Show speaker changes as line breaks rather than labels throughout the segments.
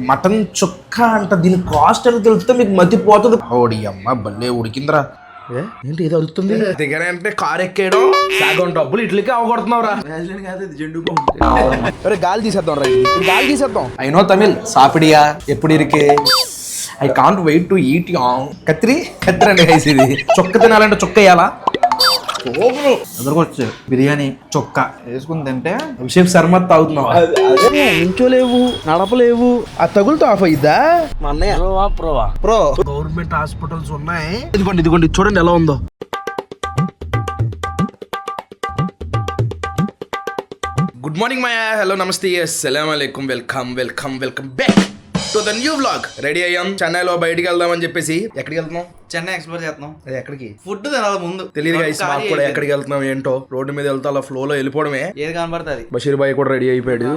Mutton చుక్క అంట. దీని కాస్ట్ అని తెలిస్తే మీకు మతిపోతుంది. ఓడి అమ్మ భలే ఉడికిందిరా. ఏంటి ఏదో అడుగుతుంది దగ్గర అంటే కారు ఎక్కేయడం సగం డబ్బులు ఇట్లకే అవగొడుతున్నావురా. గాలి తీసేద్దాం రా, గాలి తీసేద్దాం. అయినో తమిళ్ సాపిడియా ఎప్పుడు ఇరికే. I can't wait to eat కత్తిరి అండి గైస్. ఇది చొక్క తినాలంటే చొక్క వేయాలా?
ఎదురుకొచ్చు బిర్యానీ చొక్క వేసుకుని తింటే
అభిషేక్ శర్మ తాగుతున్నావు. ఇంచోలేవు, నడపలేవు, ఆ తగులుతో ఆఫ్ అయ్యిద్దా? మా అన్నయ్య ప్రో గవర్నమెంట్ హాస్పిటల్స్ ఉన్నాయి. ఇదిగోండి ఇదిగోండి చూడండి ఎలా ఉందో. గుడ్ మార్నింగ్ మాయా, హలో నమస్తే, అస్సలాము అలైకుం, welcome welcome welcome back to the new vlog. Ready అయ్యాం, చెన్నైలో బయటికి వెళ్దామని చెప్పేసి. ఎక్కడికి వెళ్తున్నాం?
చెన్నై ఎక్స్ప్లోర్ చేస్తున్నాం.
అది ఎక్కడికి?
ఫుడ్ తినాలి ముందు.
తెలియదు గైస్ మాకు కూడా ఎక్కడికి వెళ్తున్నాం ఏంటో. రోడ్డు మీద వెళ్తా అలా ఫ్లో లో వెళ్ళిపోవడమే.
ఏది కనబడుతుంది.
బషీర్ బాయ్ కూడా రెడీ అయిపోయాడు.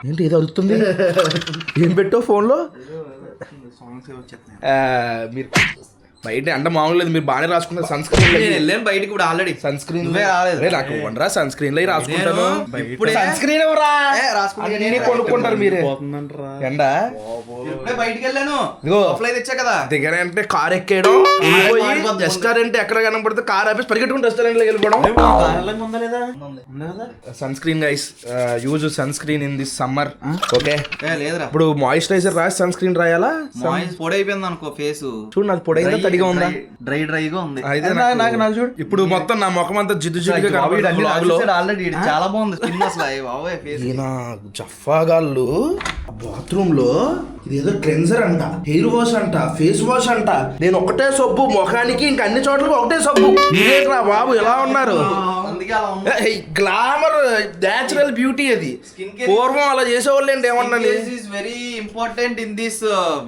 ఏంటి ఏదో అడుగుతుంది? ఏం పెట్టావు ఫోన్ లో? మీరు బయట అంటే మామూలు లేదు, మీరు బాగానే రాసుకున్నారు సన్ స్క్రీన్.
వెళ్ళాను బయటకి ఇప్పుడు ఆల్రెడీ. సన్ స్క్రీన్
నాకు ఇవ్వండిరా, సన్ స్క్రీన్ లో రాసుకుంటాను. సన్ స్క్రీన్ కొనుక్కుంటారు మీరే. ఎండ
బయటికి వెళ్ళాను, తెచ్చా కదా.
దగ్గర అంటే కార్ ఎక్కేయడం, రెస్టారెంట్ ఎక్కడ కనపడితే కార్ ఆఫీస్ పరిగెట్టుకుని రెస్టారెంట్ లో వెళ్ళిపోవడం. Sunscreen guys, use sunscreen in this summer. Okay
లేదురా,
ఇప్పుడు మాయిశ్చరైజర్ రాసి సన్ స్క్రీన్ రాయాలా?
పొడైపోయింది అనుకో ఫేస్.
చూడు నాది పొడైందా తడిగా ఉందా?
డ్రైగా ఉంది.
అయితే నాకు చూడు ఇప్పుడు మొత్తం నా ముఖం అంతా జిడ్డు జిడ్డుగా
ఆల్రెడీ చాలా బాగుంది స్కిన్ అసలు.
జఫాగాళ్ళు బాత్రూమ్ లో ఇదేదో క్లెన్జర్ అంట, హెయిర్ వాష్ అంట, ఫేస్ వాష్ అంట. నేను ఒకటే సబ్బు ముఖానికి, ఇంక అన్ని చోట్ల ఒకటే సబ్బు. ఇదేట్రా బాబు ఎలా ఉన్నారు? గ్లామర్ నేచురల్ బ్యూటీ అది. పూర్వం అలా చేసేవాళ్ళు ఏంటి ఏమన్నా.
Very important in this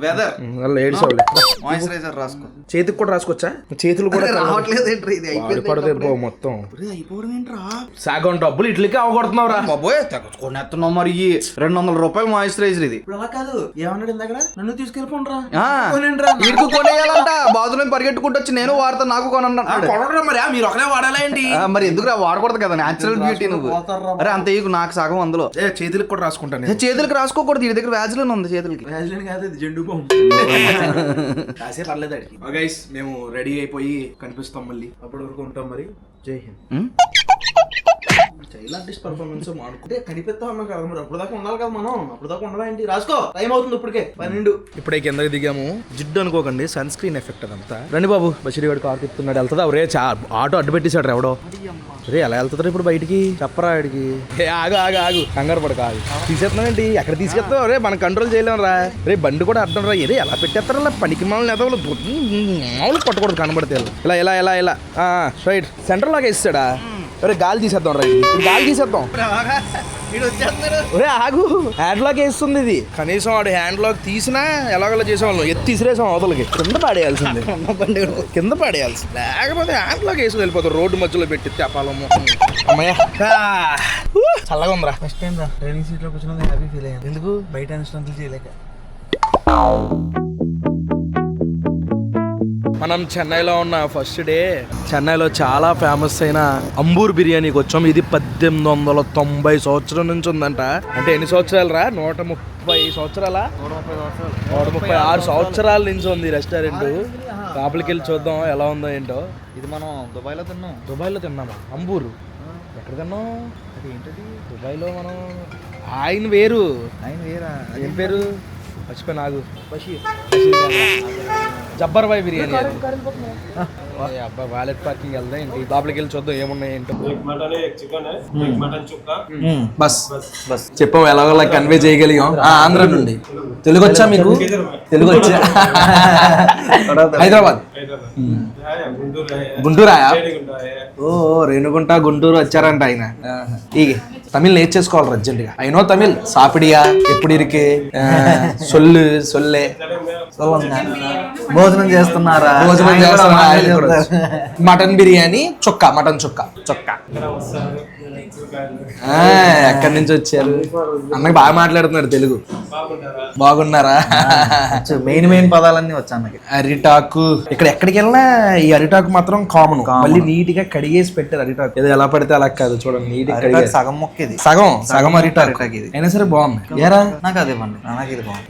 weather. Moisturiser రాసుకో.
చేతికి కూడా రాసుకోవచ్చా? చేతులు కూడా
రావట్లేదు
మొత్తం. సగం డబ్బులు ఇట్లకే అవగొడుతున్నావురా.
కొనేస్తున్నావు మరి. 200 రూపాయలు మాయిశ్చరైజర్ ఇది.
అలా కాదు, ఏమన్నాడు ఇందాక? నన్ను తీసుకెళ్ళిపోండ్రా.
వీడికి కొనేయాలంట. బాధలో పరిగెట్టుకుంటూ వచ్చి నేను వాడతా, నాకు కొనండి.
మరి మీరు ఒకరే వాడాలా ఏంటి?
మరి ఎందుకు వాడకూడదు కదా, నేచురల్ బ్యూటీ. నువ్వు అరే అంత నాకు సగం అందులో.
చేతులకు కూడా రాసుకుంటాను.
చేతులకు రాసుకోకూడదు, వీడి దగ్గర వ్యాజిలిన్ ఉంది చేతులకి.
వ్యాజిలిన్ కాదు, ఇది జెండు బాంబు.
పర్లేదు. గైస్ మేము రెడీ అయిపోయి కనిపిస్తాం మళ్ళీ. అప్పటి వరకు ఉంటాం మరి. జై హింద్. చైల్డ్ ఆర్టిస్ట్ పర్ఫార్మెన్స్ అనుకుంటే కనిపిస్తా ఉన్నాం కదా మరి. అప్పుడు దాకా ఉండాలి కదా మనం. అప్పుడు దాకా ఉండవా ఏంటి? రాసుకో, టైం అవుతుంది ఇప్పటికే 12. ఇప్పుడే కిందకి దిగాము. జిడ్డు అనుకోకండి, సన్ స్క్రీన్ ఎఫెక్ట్ అదంతా. రండి బాబు, బషీర్ గారు కారు తిప్పుతున్నాడు. వెళ్తుందా? రే ఆటో అడ్డు పెట్టేశాడు ఎవడో. రే ఎలా వెళ్తారు ఇప్పుడు బయటికి? చెప్పరా ఆడికి. ఆగు ఆగు ఆగు, కంగారు పడక. ఆగు, తీసేస్తున్నావు ఏంటి? ఎక్కడ తీసుకెళ్తావు? రే మనం కంట్రోల్ చేయలేము రా. రే బండి కూడా అడ్డం రా. రే ఎలా పెట్టేస్తారు? అలా పనికి మామూలు ఎదవలు మామూలు పట్టకూడదు కనబడితే. ఇలా ఇలా ఇలా ఇలా రైట్ సెంటర్ లాగా ఇస్తాడా? అరే గాలి తీసేద్దాం రా, గాలి తీసేద్దాం. ఆగు, హ్యాండ్ లాక్ వేస్తుంది ఇది. కనీసం వాడు హ్యాండ్ లాక్ తీసినా ఎలాగలా చేసేవాళ్ళం. ఎత్తి తీసిరేసాం అవతలకి. కింద పాడేయాల్సింది, కింద పాడేయాల్సింది. లేకపోతే హ్యాండ్ లాక్ వేసి వెళ్ళిపోతారు రోడ్డు మధ్యలో పెట్టి తెపాలము. అమ్మయ్య చల్లగా ఉందిరా.
ఫస్ట్ టైం రా డ్రైవింగ్ సీట్ లో కూర్చున్నది హ్యాపీ ఫీల్ అయ్యాను. ఎందుకు? బయట అనుష్ఠానాలు చేయలేక.
మనం చెన్నైలో ఉన్న ఫస్ట్ డే చెన్నైలో చాలా ఫేమస్ అయిన అంబూర్ బిర్యానీకి వచ్చాం. ఇది 1890 సంవత్సరం నుంచి ఉందంట. అంటే ఎన్ని సంవత్సరాలు రా? 130 సంవత్సరాలా? 136 సంవత్సరాల నుంచి ఉంది రెస్టారెంట్. లోపలికి వెళ్ళి చూద్దాం ఎలా ఉందో ఏంటో.
ఇది మనం దుబాయ్లో తిన్నాం.
దుబాయ్లో తిన్నామా? అంబూర్ ఎక్కడ తిన్నాం?
అది ఏంటది?
దుబాయ్లో మనం. ఆయన వేరు.
ఆయన వేరా?
ఏం పేరు మర్చిపోయి నాకు. జబ్బర్ బాయ్ బిర్యానీ. అబ్బా వాలెట్ పార్కింగ్ వెళ్దాం ఏంటి? లోపలికి వెళ్ళి చూద్దాం ఏమున్నాయి ఏంటో. బస్ బస్ చెప్పాం ఎలాగోలా కన్వే చేయగలిగాం. ఆంధ్ర నుండి. తెలుగు వచ్చా మీకు? తెలుగు వచ్చా? హైదరాబాద్, గుంటూరాయా? ఓ రేణుగుంట గుంటూరు వచ్చారంట ఆయన. ఈ తమిళ్ నేర్చేసుకోవాలి అర్జెంటుగా. అయినో తమిళ్ సాపిడియా ఎప్పుడు ఇరికే, సొల్లు సొల్లే.
భోజనం చేస్తున్నారా?
భోజనం చేస్తున్నా. మటన్ బిర్యానీ చుక్క, మటన్ చుక్క చుక్క.
ఎక్కడి నుంచి వచ్చారు? అన్నకి బాగా మాట్లాడుతున్నాడు తెలుగు. బాగున్నారా?
మెయిన్ పదాలన్నీ వచ్చా అన్నకి.
అరిటాకు ఇక్కడ ఎక్కడికి వెళ్ళినా ఈ అరిటాకు మాత్రం కామన్. మళ్ళీ నీట్ గా కడిగేసి పెట్టారు అరిటాకు. ఏదో ఎలా పడితే అలా కాదు, చూడండి నీట్ గా
సగం మొక్క ఇది,
సగం అరిటాకు
ఇది.
అయినా సరే బాగుంది. ఏరా
నాకు అదే పండి, నాకు ఇది బాగుంది.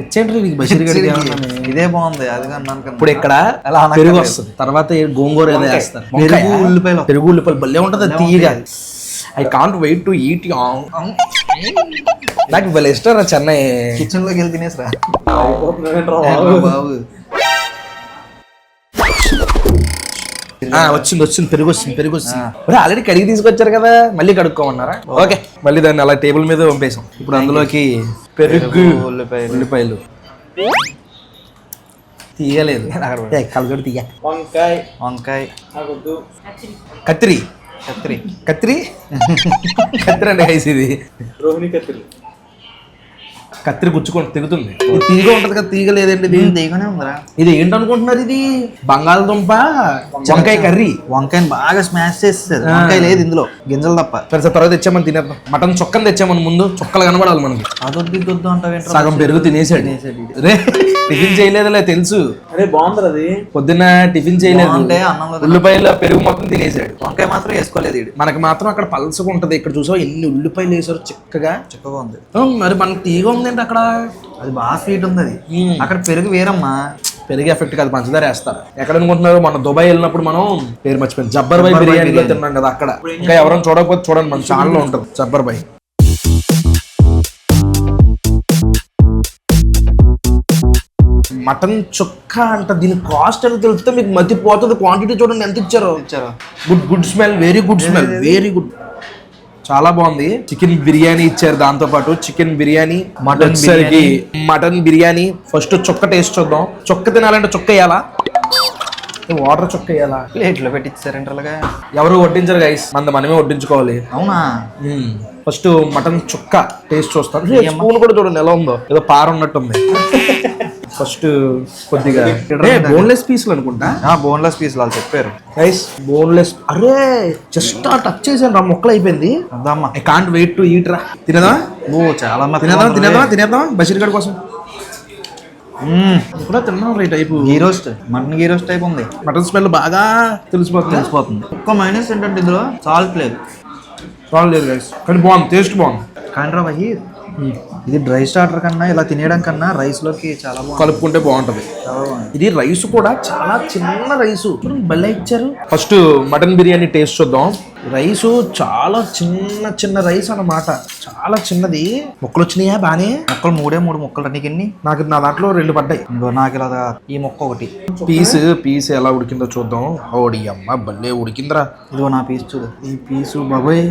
ఇచ్చేంటి నీకు బషీర్ గడికి
ఇదే బాగుంది, అది అన్నాను.
ఇప్పుడు ఇక్కడ పెరుగు వస్తుంది, తర్వాత గోంగూర ఏదో వేస్తారు, పెరుగు ఉల్లిపాయలు భలే ఉంటది తీయగా. I can't wait to eat. నాకు భలే ఇష్టం రా చెన్నై.
కిచెన్ లోకి వెళ్ళి తినేసిరా బాబు.
వచ్చింది పెరుగు వస్తుంది. ఆల్రెడీ కడిగి తీసుకొచ్చారు కదా, మళ్ళీ కడుక్కోమన్నారా? ఓకే, మళ్ళీ దాన్ని అలా టేబుల్ మీద పంపేసాం. ఇప్పుడు అందులోకి పెరుగు ఉల్లిపాయలు తీయలేదు, కలగడు తీయ.
వంకాయ
కత్తిరి అండి గైస్. ఇది
రోహిణి కత్తిరి.
కత్తిరి గుచ్చుకొని తిరుగుతుంది. ఇది తీగ ఉంటది కదా, తీగ లేదండి ఇది.
తీగనే ఉందిరా.
ఇది ఏంటనుకుంటున్నారు? ఇది బంగాళదుంప వంకాయ కర్రీ.
వంకాయని బాగా స్మాష్ చేసేది. వంకాయ లేదు ఇందులో, గింజలు తప్ప.
సరే తర్వాత తెచ్చామని తినేద్దాం. మటన్ చొక్కని తెచ్చామని ముందు చొక్కలు కనబడాలి మనకి.
అదొద్దు అంటే
సగం పెరుగు తినేసాడు. రే టిఫిన్ చేయలేదులే తెలుసు.
అరే బాగుంది అది.
పొద్దున్న టిఫిన్ చేయలేదు,
అంటే అన్నంలో
ఉల్లిపాయలు పెరుగు మొత్తం తినేసాడు.
వంకాయ మాత్రం వేసుకోలేదు.
మనకి మాత్రం అక్కడ పల్సగా ఉంటది. ఇక్కడ చూసావు ఎన్ని ఉల్లిపాయలు వేసారు, చిక్కగా
ఉంది.
మరి మనకి తీగ ఉందండి అక్కడ.
అది బాగా స్వీట్ ఉంది. అది అక్కడ పెరుగు వేరమ్మా.
పెరిగే ఎఫెక్ట్ కాదు, పంచదార వేస్తారు. ఎక్కడ అనుకుంటున్నారు? మన దుబాయ్ వెళ్ళినప్పుడు మనం పేరు మర్చిపోయింది, జబ్బర్ బాయ్ బిర్యానీలో తిన్నాం కదా అక్కడ. ఇంకా ఎవరైనా చూడకపోతే చూడండి, మన ఛానల్లో ఉంటుంది జబ్బర్ బాయ్. మటన్ చుక్క అంట. దీని కాస్ట్ అని తెలిస్తే మీకు మతి పోతుంది. క్వాంటిటీ చూడండి ఎంత ఇచ్చారో. Good smell, very good smell, very good. చాలా బాగుంది. చికెన్ బిర్యానీ ఇచ్చారు, దాంతో పాటు chicken biryani, mutton biryani. First చుక్క టేస్ట్ చూద్దాం. చుక్క తినాలంటే చుక్క వేయాలా, వాటర్ చుక్క వేయాలా?
ప్లేట్లో పెట్టించారంట. అలాగా
ఎవరు వడ్డించరు గైస్, మనమే వడ్డించుకోవాలి.
అవునా?
ఫస్ట్ మటన్ చుక్క టేస్ట్ చూస్తాను. స్పూన్ కూడా చూడండి ఎలా ఉందో, ఏదో పార ఉన్నట్టుంది. ఫస్ట్ కొద్దిగా బోన్లెస్ పీసులు అనుకుంటా.
బోన్లెస్ పీసులు వాళ్ళు చెప్పారు
గైస్. బోన్లెస్. అరే జస్ట్ టచ్ చేశాను రా, మొక్కలు అయిపోయింది.
అదమ్మా,
I can't wait to eat రా. తినదా?
చాలా
తినేద్దాం బషీర్ గడ్ కోసం. కూడా తిన్నాం right type.
Ghee roast, mutton ghee roast type ఉంది.
మటన్ స్మెల్ బాగా తెలిసిపోతుంది.
ఒక్క మైనస్ ఏంటంటే ఇందులో సాల్ట్ లేదు.
గైస్ కానీ బాగుంది, టేస్ట్ బాగుంది.
కానీ రా భయ్, ఇది డ్రై స్టార్టర్ కన్నా ఇలా తినేయడం కన్నా రైస్ లోకి చాలా బాగుంది,
కలుపుకుంటే బాగుంటది. ఇది రైస్ కూడా చాలా చిన్న రైసు భలే ఇచ్చారు. ఫస్ట్ మటన్ బిర్యానీ టేస్ట్ చూద్దాం. రైసు చాలా చిన్న రైస్ అన్నమాట, చాలా చిన్నది. ముక్కలు వచ్చినాయా? బానే.
ముక్కలు మూడు ముక్కలు. నీకు ఎన్ని?
నా దాంట్లో 2 పడ్డాయి.
నాకు ఇలా ఈ ముక్క ఒకటి.
పీస్ ఎలా ఉడికిందో చూద్దాం. ఓడి అమ్మ భలే ఉడికిందిరా.
ఇదిగో నా పీస్ చూడు.
ఈ పీసు బాబోయ్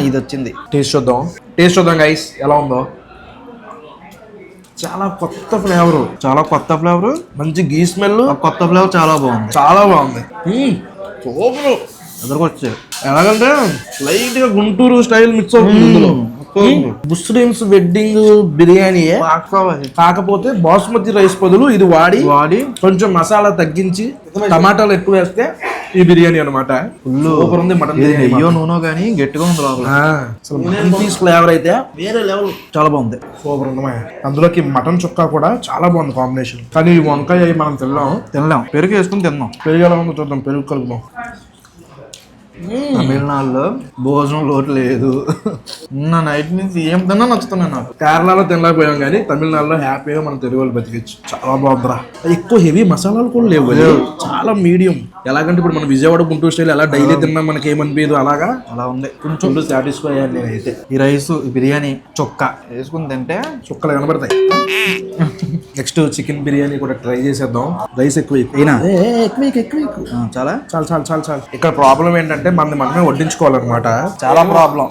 ఇది వచ్చింది.
టేస్ట్ చూద్దాం గైస్ ఎలా ఉందో. చాలా కొత్త ఫ్లేవర్, మంచి గీ స్మెల్.
కొత్త ఫ్లేవర్ చాలా బాగుంది.
సూపర్.
ఎదురుకొచ్చారు.
ఎలాగంటే లైట్ గా గుంటూరు స్టైల్ మిక్స్ అవుతుంది. ముస్లిమ్స్ వెడ్డింగ్ బిర్యానీ కాకపోతే బాస్మతి రైస్ బదులు ఇది వాడి కొంచెం మసాలా తగ్గించి టమాటాలు ఎక్కువ వేస్తే ఈ బిర్యానీ అనమాట. సూపర్ ఉంది. మటన్
అయ్యో నూనె కానీ గట్టిగా ఉంది లోపల.
అసలు మటన్ పీస్ ఫ్లేవర్ అయితే
వేరే లెవెల్, చాలా బాగుంది.
సూపర్ ఉంది. అందులోకి మటన్ చుక్క కూడా చాలా బాగుంది కాంబినేషన్. కానీ ఈ వంకాయ మనం తినలేం.
పెరుగు వేసుకుని తిన్నాం.
పెరుగు ఎలా ఉందో చూద్దాం. పెరుగు కలుపుదాం.
తమిళనాడులో భోజనం లోటు లేదు. నా నైట్ నుంచి ఏం తిన్నా నచ్చుతున్నాయి నాకు.
కేరళలో తినలేకపోయాం కానీ తమిళనాడులో హ్యాపీగా మనం తెలుగు వాళ్ళు బతికిచ్చు. చాలా బాగుందిరా. ఎక్కువ హెవీ మసాలాలు కూడా లేవు, చాలా మీడియం. ఎలాగంటే ఇప్పుడు మన విజయవాడ గుంటూరు స్టైల్ ఎలా డైలీ తిన్నా మనకి ఏమనిపించదు, అలా ఉంది. కొంచెం సాటిస్ఫై అయ్యాను నేనైతే.
ఈ రైస్, ఈ బిర్యానీ చుక్క వేసుకుని తింటే
చుక్కలు కనబడతాయి. నెక్స్ట్ చికెన్ బిర్యానీ కూడా ట్రై చేసేద్దాం. రైస్ ఎక్కువ చాలా. ఇక్కడ ప్రాబ్లం ఏంటంటే మనమే వడ్డించుకోవాలన్నమాట. చాలా ప్రాబ్లం.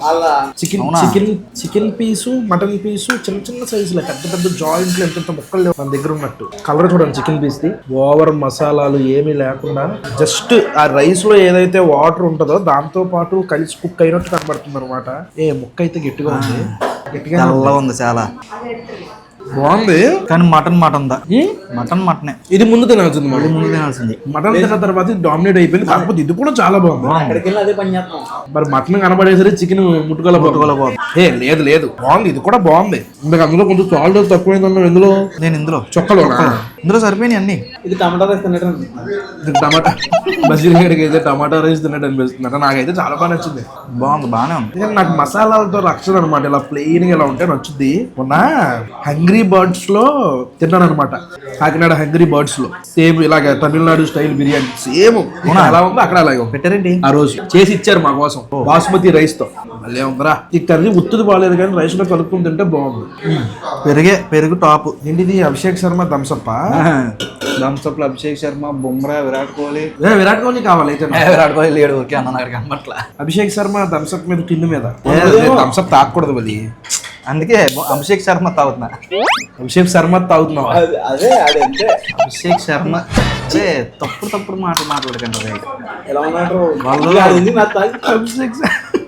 చికెన్ పీసు, మటన్ పీసు చిన్న సైజులో, పెద్ద జాయింట్లు ఎంత ముక్కలు మన దగ్గర ఉన్నట్టు. కలర్ చూడండి చికెన్ పీస్ ది. ఓవర్ మసాలాలు ఏమీ లేకుండా జస్ట్ ఆ రైస్ లో ఏదైతే వాటర్ ఉంటుందో దాంతో పాటు కలిసి కుక్ అయినట్టు కనబడుతుంది అనమాట. ముక్క అయితే గట్టిగా ఉంది.
ఉంది చాలా.
బాగుంది.
కానీ మటన్ దా మటనే
ఇది ముందు తినాల్సింది
ఇది ముందు తినాల్సింది.
మటన్ తిన్న తర్వాత ఇది డామినేట్ అయిపోయింది. కాకపోతే ఇది కూడా చాలా బాగుంది.
అదే పని చేస్తాం.
మరి మటన్ కనబడేసరి చికెన్ ముట్టుకోలే ఏ లేదు లేదు బాగుంది. ఇది కూడా బాగుంది. ఇందుకు అందులో కొంచెం సాల్ట్ తక్కువైందన్నా ఇందులో
నేను ఇందులో
చొక్కలో
ఇందులో సరిపోయినాయి అన్ని.
ఇది టమాటా రైస్ తిన్నట్టు
టమాటా బషీర్ గారికి అయితే టమాటా రైస్ తిన్నట్టు అనిపిస్తుంది. నాకైతే చాలా బాగా నచ్చింది.
బాగుంది, బాగానే ఉంది.
ఎందుకంటే నాకు మసాలాలతో రక్షణ అనమాట. ఇలా ప్లెయిన్ గా ఇలా ఉంటే నచ్చుద్ది. మొన్న హంగ్రీ బర్డ్స్ లో తిన్నాను అనమాట. కాకినాడ హంగ్రీ బర్డ్స్ లో సేమ్ ఇలాగ తమిళనాడు స్టైల్ బిర్యానీ సేమ్ ఎలా ఉందో అక్కడ అలాగే ఉంది.
పెట్టారేంటి
ఆ రోజు చేసి ఇచ్చారు మా కోసం బాస్మతి రైస్ తో. మళ్ళీ ఉందరా ఈ కర్రీ ఉత్తుది బాగాలేదు కానీ రైస్ లో కలుపుకుని తింటే బాగుంది.
పెరుగు టాప్.
ఏంటిది అభిషేక్ శర్మ థమ్స్అప్
థమ్స్అప్ లో అభిషేక్ శర్మ, బుమ్రా, విరాట్ కోహ్లీ.
విరాట్ కోహ్లీ కావాలి అయితే
విరాట్ కోహ్లీ లేడు, ఊరికే అన్న నాకు కనబట్లా.
అభిషేక్ శర్మ థమ్స్అప్ మీద టిన్ను మీద థమ్స్అప్ తాకూడదు బలి.
అందుకే అభిషేక్ శర్మ తాగుతున్నా.
అభిషేక్ శర్మ తాగుతున్నావు.
అదే అదే అంతే.
అభిషేక్ శర్మ అదే తప్పుడు మాట్లాడకండి.
ఎలా ఉన్నారు
వాళ్ళు
అభిషేక్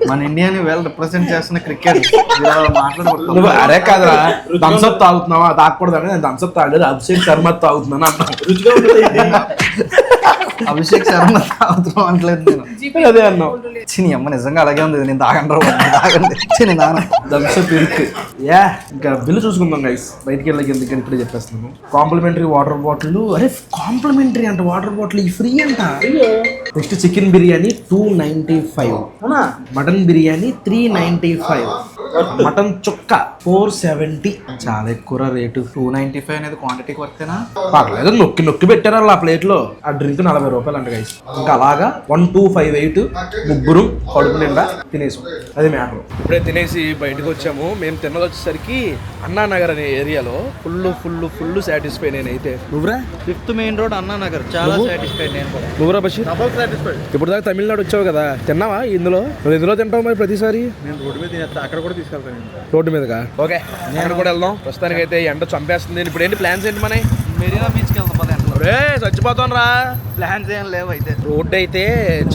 మన ఇండియాని వెల్ రిప్రజెంట్ చేస్తున్న క్రికెట్
నువ్వు అరే కాదురా థమ్స్అప్ తాగుతున్నావా తాగకూడదు అని నేను థమ్స్అప్ తాగలేదు అభిషేక్ శర్మ తాగుతున్నాను అన్నా.
అభిషేక్ శర్మ తాగుతున్నాం అంటలేదు నేను.
అదే అన్నావు.
చిని అమ్మ నిజంగా అలాగే ఉంది. నేను తాగండి చిని నాన్న
థమ్స్అప్ ఇరుకు. యా ఇంకా బిల్లు చూసుకుందాం గైస్. బయటికి వెళ్ళకి ఎందుకని ఇప్పుడే చెప్పేస్తున్నాను. Complimentary water bottle. అరే కాంప్లిమెంటరీ అంట వాటర్ బాటిల్ ఫ్రీ అంట. Next chicken biryani 295, mutton biryani 395, mutton చుక్క 470. చాలా ఎక్కువ రేటు.
295 అనేది క్వాంటిటీకి వర్తేనా?
పర్లేదు నొక్కి నొక్కి పెట్టారు ఆ ప్లేట్ లో. ఆ డ్రింక్ 40 రూపాయలు అంట గైస్. ఇంకా అలాగా 1258 ముగ్గురు కడుపు నిండా తినేసాం. అది మ్యాటర్. ఇప్పుడే తినేసి బయటకు వచ్చాము. మేము తిన్నది వచ్చేసరికి అన్నానగర్ అనే ఏరియాలో ఫుల్ సాటిస్ఫై నేనైతే. నువ్వురా
5th మెయిన్ రోడ్ అన్నా నగర్. చాలా సాటిస్ఫైడ్ నేను కూడా.
నువ్వురా బషీర్ ఇప్పుడు దాకా తమిళనాడు వచ్చావు కదా తిన్నావా? ఇందులో నువ్వు ఎందులో తింటావు మరి ప్రతిసారి?
నేను రోడ్డు మీద తినేస్తా, అక్కడ కూడా తీసుకెళ్తాను.
రోడ్డు మీదగా ఓకే నేను కూడా వెళ్దాం. ప్రస్తుతానికి అయితే ఎండ చంపేస్తుంది. ఇప్పుడు ఏంటి ప్లాన్స్ ఏంటి మన?
మెరీనా బీచ్కి వెళ్తాం పద.
చచ్చిపోతాను రా.
ప్లాన్స్ ఏం లేవు అయితే.
రోడ్డు అయితే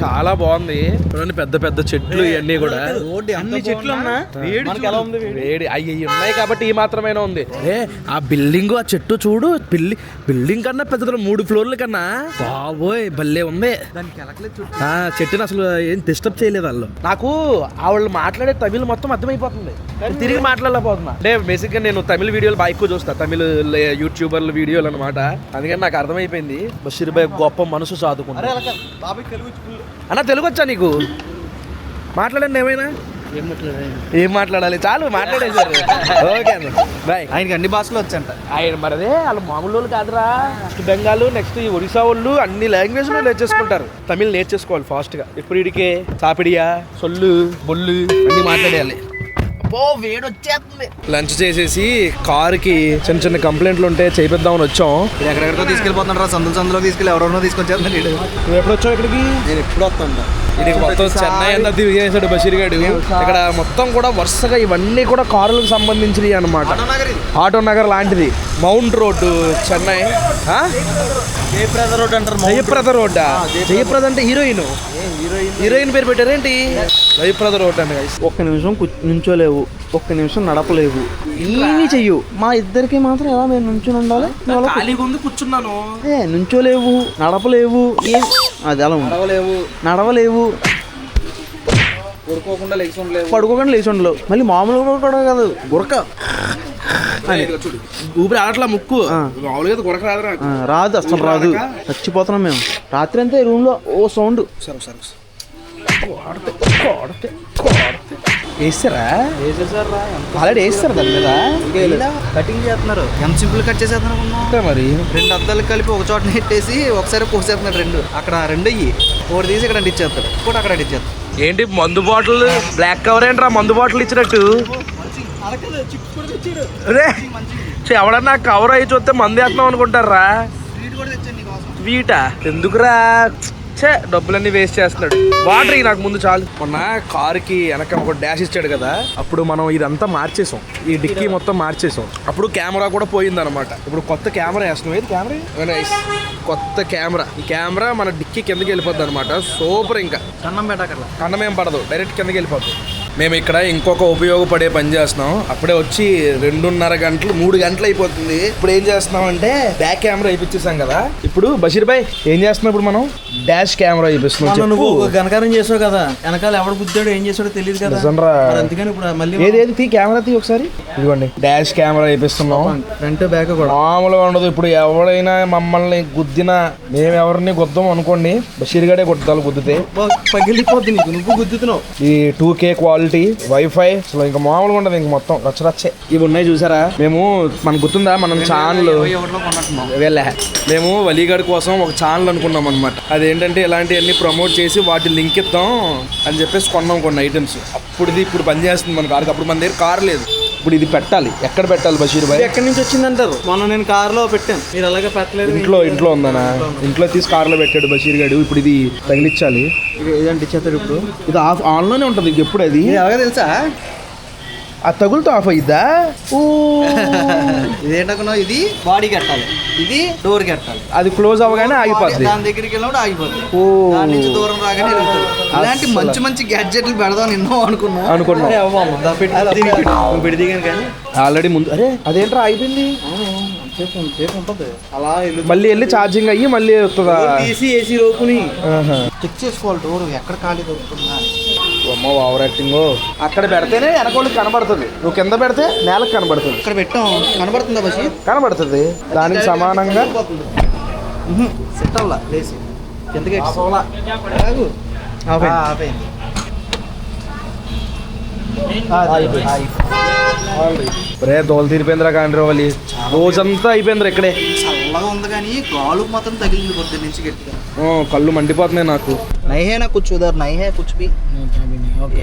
చాలా బాగుంది. పెద్ద పెద్ద చెట్లు ఇవన్నీ కూడా.
అన్ని చెట్లు ఉన్నా
వేడి అయ్యి ఉన్నాయి కాబట్టి ఈ మాత్రమైనా ఉంది. ఆ బిల్డింగ్ ఆ చెట్టు చూడు. బిల్డింగ్ కన్నా పెద్ద 3 ఫ్లోర్ల కన్నా బాబోయ్ భలే ఉంది. ఆ చెట్టుని అసలు ఏం డిస్టర్బ్ చేయలేదు వాళ్ళు. నాకు వాళ్ళు మాట్లాడే తమిళ్ మొత్తం అర్థమైపోతుంది. తిరిగి మాట్లాడలేకపోతున్నా. అంటే బేసిక్ గా నేను తమిళ వీడియోలు బాగా ఎక్కువ చూస్తా. తమిళ యూట్యూబర్ల వీడియోలు అనమాట. అందుకని నాకు అర్థమైపోయింది. బషీర్ భాయ్ గొప్ప మనసు సాదుకుంటా. అన్న తెలుగు వచ్చా నీకు? మాట్లాడండి ఏమైనా. ఏం మాట్లాడాలి? చాలు మాట్లాడేసారు. ఓకే అన్న బాయ్.
ఆయనకి అన్ని భాషలు వచ్చంట.
ఆయన మరదే వాళ్ళు మామూలు వాళ్ళు కాదురా. నెక్స్ట్ బెంగాల్, నెక్స్ట్ ఈ ఒడిశా వాళ్ళు అన్ని లాంగ్వేజ్ లో నేర్చేసుకుంటారు. తమిళ్ నేర్చేసుకోవాలి ఫాస్ట్ గా. ఇప్పుడు ఇడికే చాపిడియా సొల్లు బొల్లు అన్ని మాట్లాడేయాలి. వేడి వచ్చేస్తుంది. లంచ్ చేసేసి కారుకి చిన్న చిన్న కంప్లైంట్లు ఉంటే చేపిద్దామని వచ్చాం.
ఎక్కడెక్కడికో తీసుకెళ్ళిపోతున్నారా? సందులో తీసుకెళ్ళి ఎవరెవరో తీసుకొచ్చేస్తాను.
నువ్వు ఎప్పుడు వచ్చావు ఇక్కడికి?
నేను ఎప్పుడు వస్తాను.
ఇది మొత్తం చెన్నై అంతా తిరిగేసాడు బషీర్ గారు. ఇక్కడ మొత్తం కూడా వరుసగా ఇవన్నీ కూడా కారులకు సంబంధించినవి అనమాట. ఆటో నగర్ లాంటిది. Mount road Chennai.
Jayaprada road అంటారు.
జయప్రద రోడ్డా? జయప్రద అంటే హీరోయిన్ పేరు పెట్టారేంటి? జయప్రద రోడ్ అండి.
ఒక్క నిమిషం నుంచోలేవు, ఒక్క నిమిషం నడపలేవు, ఏమీ చెయ్యు. మా ఇద్దరికి మాత్రం ఎలా మేము నుంచుని ఉండాలి?
ఖాళీగా ఉంది కూర్చున్నాను.
నుంచోలేవు, నడపలేవు, ఏం అది అలా నడవలేవు, పడుకోకుండా లేచి ఉండలేవు. మళ్ళీ మామూలుగా కూడా కాదు గురక
ఊపిరి ఆడట్లా ముక్కు. మామూలుగా గురక
రాదు, అసలు రాదు. చచ్చిపోతున్నాం మేము. రాత్రి అంతే రూమ్ లో ఓ సౌండ్. వేస్తారా? ఆల్రెడీ వేస్తారు దాని మీద.
కటింగ్ చేస్తున్నారు. ఎంత సింపుల్ కట్ చేసేస్తున్నారు
మరి.
2 అద్దాలు కలిపి ఒక చోట నెట్టేసి ఒకసారి కోసేస్తున్నాడు. 2 అక్కడ 2 అయ్యి ఒకటి తీసి ఇక్కడ ఇచ్చేస్తాడు, ఇంకోటి అక్కడ ఇచ్చేస్తాడు.
ఏంటి మందు బాటిల్ బ్లాక్ కవర్ ఏంట్రా? మందు బాటిల్ ఇచ్చినట్టు ఎవడన్నా కవర్ అయ్యి చూస్తే మందు వేస్తున్నాం అనుకుంటారా? వీటా ఎందుకురా? డబ్బులన్నీ వేస్ట్ చేస్తున్నాడు. వాటర్ నాకు ముందు చాలు. మొన్న కారుకి వెనక ఒక డాష్ ఇచ్చాడు కదా, అప్పుడు మనం ఇదంతా మార్చేసాం. ఈ డిక్కీ మొత్తం మార్చేసాం. అప్పుడు కెమెరా కూడా పోయింది అనమాట. ఇప్పుడు కొత్త కెమెరా వేస్తున్నాం. ఏది కెమెరా? కొత్త కెమెరా. ఈ కెమెరా మన డిక్కీ కిందకి వెళ్ళిపోద్ది అనమాట. సూపర్. ఇంకా
కన్నం పెట్టకర్లా.
కన్నమేం పడదు, డైరెక్ట్ కిందకి వెళ్ళిపోద్ది. మేము ఇక్కడ ఇంకొక ఉపయోగపడే పని చేస్తున్నాం. అప్పుడే వచ్చి 2.5 గంటలు 3 గంటలు అయిపోతుంది. ఇప్పుడు ఏం చేస్తున్నాం అంటే బ్యాక్ కెమెరా అయిపించేసాం కదా. ఇప్పుడు బషీర్ భాయ్ ఏం చేస్తున్నాం? ఇప్పుడు మనం డాష్ కెమెరా అయిపిస్తున్నాం.
నువ్వు గనకారం చేసావు కదా, వెనకాల ఎవడు గుద్దాడో ఏం చేసాడో తెలియదు కదా, అందుకని ఇప్పుడు మళ్ళీ
ఏది తీ కెమెరా తీ ఒకసారి. ఇదిగోండి డాష్ కెమెరా అయిపిస్తున్నాం.
ఫ్రంట్ బ్యాక్ కూడా
మామూలుగా ఉండదు. ఇప్పుడు ఎవరైనా మమ్మల్ని గుద్దినా మేము ఎవరిని గుద్దాం అనుకోండి, బషీర్ గడే గుద్దాలు గుద్దితే
పగిలిపోద్ది నీకు, నువ్వు గుద్దుతున్నావు.
ఈ 2K క్వాలిటీ వైఫై అసలు ఇంకా మామూలుగా ఉండదు. ఇంక మొత్తం రచ్చరచ్చే. ఇవి ఉన్నాయి చూసారా. మేము మనకు గుర్తుందా మనం ఛానల్ వెళ్ళా, మేము వలీగడ్ కోసం ఒక ఛానల్ అనుకున్నాం అనమాట. అదేంటంటే ఇలాంటివన్నీ ప్రమోట్ చేసి వాటి లింక్ ఇద్దాం అని చెప్పేసి కొన్నాం కొన్ని ఐటమ్స్. ఇప్పుడు పని చేస్తుంది మన కారు. అప్పుడు మన దగ్గర కారు లేదు. ఇప్పుడు ఇది పెట్టాలి. ఎక్కడ పెట్టాలి బషీర్ భాయ్?
ఎక్కడి నుంచి వచ్చిందంటారు? మొన్న నేను కార్లో పెట్టాను, మీరు అలాగే పెట్టలేదు.
ఇంట్లో ఉందనా? ఇంట్లో తీసి కార్లో పెట్టాడు బషీర్ గారు. ఇప్పుడు ఇది తగిలించాలి.
ఏదంటే ఇచ్చేస్తాడు. ఇప్పుడు
ఇది ఆన్లోనే ఉంటుంది ఇంకెప్పుడు. అది
అలాగే తెలుసా,
ఆ తగులుతో ఆఫ్ అయ్యిద్దా?
ఇదేంటనుకున్నావు? ఇది బాడీ కట్టాలి, ఇది డోర్ కట్టాలి.
అది క్లోజ్ అవ్వగానే ఆగిపోద్ది.
దాని దగ్గరికి వెళ్ళినప్పుడు ఆగిపోతుంది. దాని నుంచి దూరం రాగానే వెళ్తుంది. అలాంటి మంచి గ్యాడ్జెట్లు పెడదాం నిన్నో అనుకున్నాం.
పెడితే కానీ
ఆల్రెడీ ముందు అరే అదేంట్రా అయిపోయింది.
ఉంటుంది అలా
మళ్ళీ వెళ్ళి ఛార్జింగ్ అయ్యి మళ్ళీ వస్తుందా?
తీసి ఏసీ లోపుని
చెక్ చేసుకోవాలి డోర్ ఎక్కడ ఖాళీ దొరుకుతుందా.
అమ్మ ఓవర్ యాక్టింగ్. అక్కడ పెడితేనే వెనకోళ్ళకి కనబడుతుంది. నువ్వు కింద పెడితే నేలకు కనబడుతుంది.
ఇక్కడ పెట్టాం కనబడుతుందా బషీర్?
కనబడుతుంది. దానికి సమానంగా
సెట్ అవ్వాలా లేసి ఎందుకు
రే దోలు తీరిపోయిందిరా కాండ్రో వాళ్ళు. రోజంతా అయిపోయిందిరా ఇక్కడే.
చల్లగా ఉంది కానీ గాలు మాత్రం తగిలింది పొద్దున్న నుంచి గట్టిగా.
కళ్ళు మండిపోతున్నాయి నాకు.
నైహే నా కుచ్ ఉదర్ నైహే కుచ్ భీ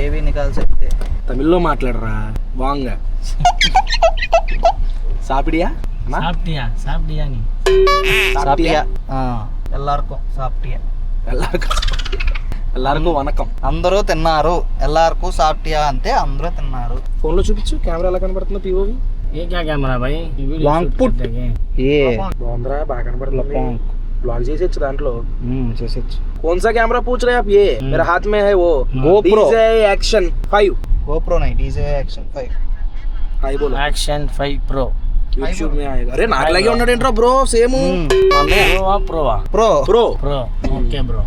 ఏవి నికాల్ సక్తే.
తమిళ్లో మాట్లాడరా బాంగా. సాపిడియా ఎల్లార్కు వనకం.
అందరూ తిన్నారు. ఎల్లార్కు సాప్టియా అంటే అందరూ తిన్నారు.
ఫోన్ లో చూపించు కెమెరా ఎలా కనబడుతుందో. పిఓవి బాగుందిరా, బాగా కనబడుతుంది. ब्लॉग చేసేచ్చు దాంట్లో
చేసేచ్చు.
कौन सा कैमरा पूछ रहे हैं आप? ये मेरे हाथ में है वो GoPro Action 5.
GoPro नहीं, DJI Action 5.
हाय बोलो.
Action 5 Pro.
YouTube में आएगा. अरे नाक लगे ఉన్నాడు ఏంట్రా bro? Same
Pro. Okay bro.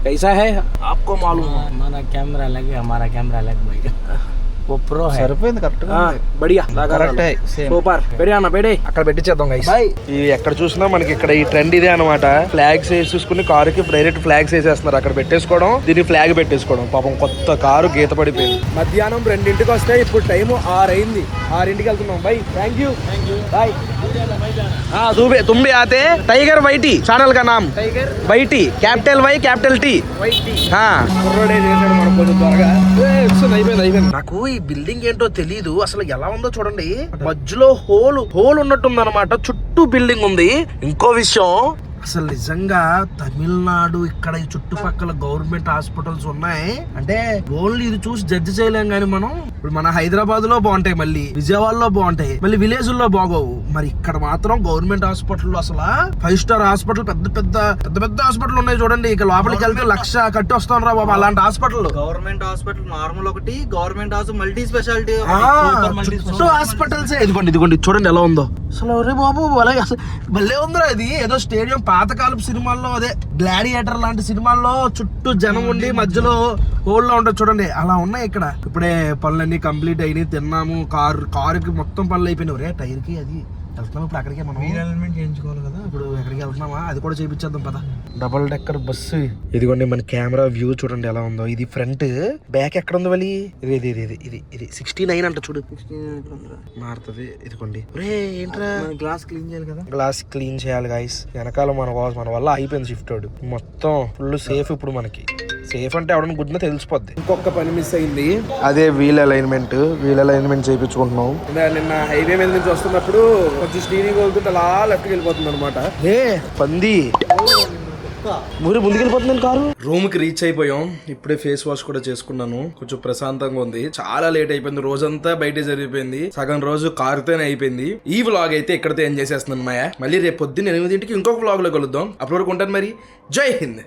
कैसा है आपको मालूम?
हमारा कैमरा लगे, हमारा कैमरा लग भाई. वो प्रो है.
సరిపోయింది కరెక్ట్ గా.
బడియా
కరెక్ట్ సేమ్
సూపర్. పెడే పెట్టించేద్దాం గైస్. ఇది ఎక్కడ చూసినా మనకి ఇక్కడ ఈ ట్రెండ్ ఇదే అనమాట. ఫ్లాగ్స్ వేసేసుకుని కారుకి డైరెక్ట్ ఫ్లాగ్స్ వేసేస్తున్నారు. అక్కడ పెట్టేసుకోవడం, దీన్ని ఫ్లాగ్ పెట్టేసుకోవడం. పాపం కొత్త కారు గీత పడిపోయింది. మధ్యాహ్నం 2ంటికి వస్తే ఇప్పుడు టైం 6 అయింది. 6ంటికి వెళ్తున్నాం. Bye thank you bye. तुम भी आते टाइगर वाइटी चैनल का नाम YT capital Y capital T हाँ. నాకు ఈ బిల్డింగ్ ఏంటో తెలీదు అసలు. ఎలా ఉందో చూడండి. మధ్యలో హోల్ ఉన్నట్టుంది అనమాట. చుట్టూ బిల్డింగ్ ఉంది. ఇంకో విషయం, అసలు నిజంగా తమిళనాడు ఇక్కడ ఈ చుట్టుపక్కల గవర్నమెంట్ హాస్పిటల్స్ ఉన్నాయి అంటే ఓన్లీ ఇది చూసి జడ్జి చేయలేం. కానీ మనం ఇప్పుడు మన హైదరాబాద్ లో బాగుంటాయి, మళ్ళీ విజయవాడలో బాగుంటాయి, మళ్ళీ విలేజ్ లో బాగోవు. మరి ఇక్కడ మాత్రం గవర్నమెంట్ హాస్పిటల్ అసలు 5 స్టార్ హాస్పిటల్, పెద్ద హాస్పిటల్ ఉన్నాయి చూడండి. ఇక లోపలికి వెళ్తే 1,00,000 కట్టి వస్తాను రా బాబా అలాంటి హాస్పిటల్.
గవర్నమెంట్ హాస్పిటల్ నార్మల్ ఒకటి, government hospital multi speciality
hospitals. ఇదిగోండి చూడండి ఎలా ఉందో అసలు. అరే బాబు అసలు భలే ఉందిరా. ఇది ఏదో స్టేడియం పాతకాలపు సినిమాల్లో, అదే గ్లాడియేటర్ లాంటి సినిమాల్లో చుట్టూ జనం ఉండి మధ్యలో హోల్లో ఉంటుంది చూడండి. అలా ఉన్నాయి ఇక్కడ. ఇప్పుడే పనులన్నీ కంప్లీట్ అయినాయి. తిన్నాము. కారుకి మొత్తం పనులు అయిపోయినాయి. టైర్ కి అది వెళ్తున్నాం. ఇప్పుడు అక్కడికే మనం ఎలిమెంట్ చేయించుకోవాలి కదా. ఇప్పుడు ఎక్కడికి వెళ్తున్నామా అది కూడా చేయించేద్దాం పద. Double decker bus. ఇదిగోండి మన కెమెరా వ్యూ చూడండి ఎలా ఉందో. ఇది ఫ్రంట్. బ్యాక్ ఎక్కడ ఉంది వలి? ఇది 69 అంట చూడు.
16
మారుతుంది. ఇదిగోండి. ఏంట్రా
గ్లాస్ క్లీన్ చేయాలి కదా.
గ్లాస్ క్లీన్ చేయాలి గైస్. వెనకాల మన వల్ల అయిపోయింది షిఫ్ట్ అవుడు. మొత్తం ఫుల్ సేఫ్. ఇప్పుడు మనకి సేఫ్ అంటే ఎవడన్నా గుడ్డినా తెలిసిపోద్ది. ఇంకొక పని మిస్ అయింది. అదే వీల్ అలైన్మెంట్ చేయించుకుంటున్నాం. నిన్న హైవే మీద నుంచి వస్తున్నప్పుడు కొంచెం స్టీరింగ్ వదులుతుంటే అలా లెఫ్ట్కి వెళ్ళిపోతుంది అనమాట. పంది ముందుకెళ్ళిపోతుంది కారు. రూమ్ కి రీచ్ అయిపోయాం. ఇప్పుడే ఫేస్ వాష్ కూడా చేసుకున్నాను. కొంచెం ప్రశాంతంగా ఉంది. చాలా లేట్ అయిపోయింది. రోజంతా బయటే జరిగిపోయింది. సగం రోజు కారుతోనే అయిపోయింది. ఈ వ్లాగ్ అయితే ఇక్కడితో ఎంజాయ్ చేస్తున్నాను మాయా. మళ్ళీ రేపు పొద్దున్న 8ంటికి ఇంకొక వ్లాగ్ లో కలుద్దాం. అప్పటి వరకు ఉంటాను మరి. జై హింద్.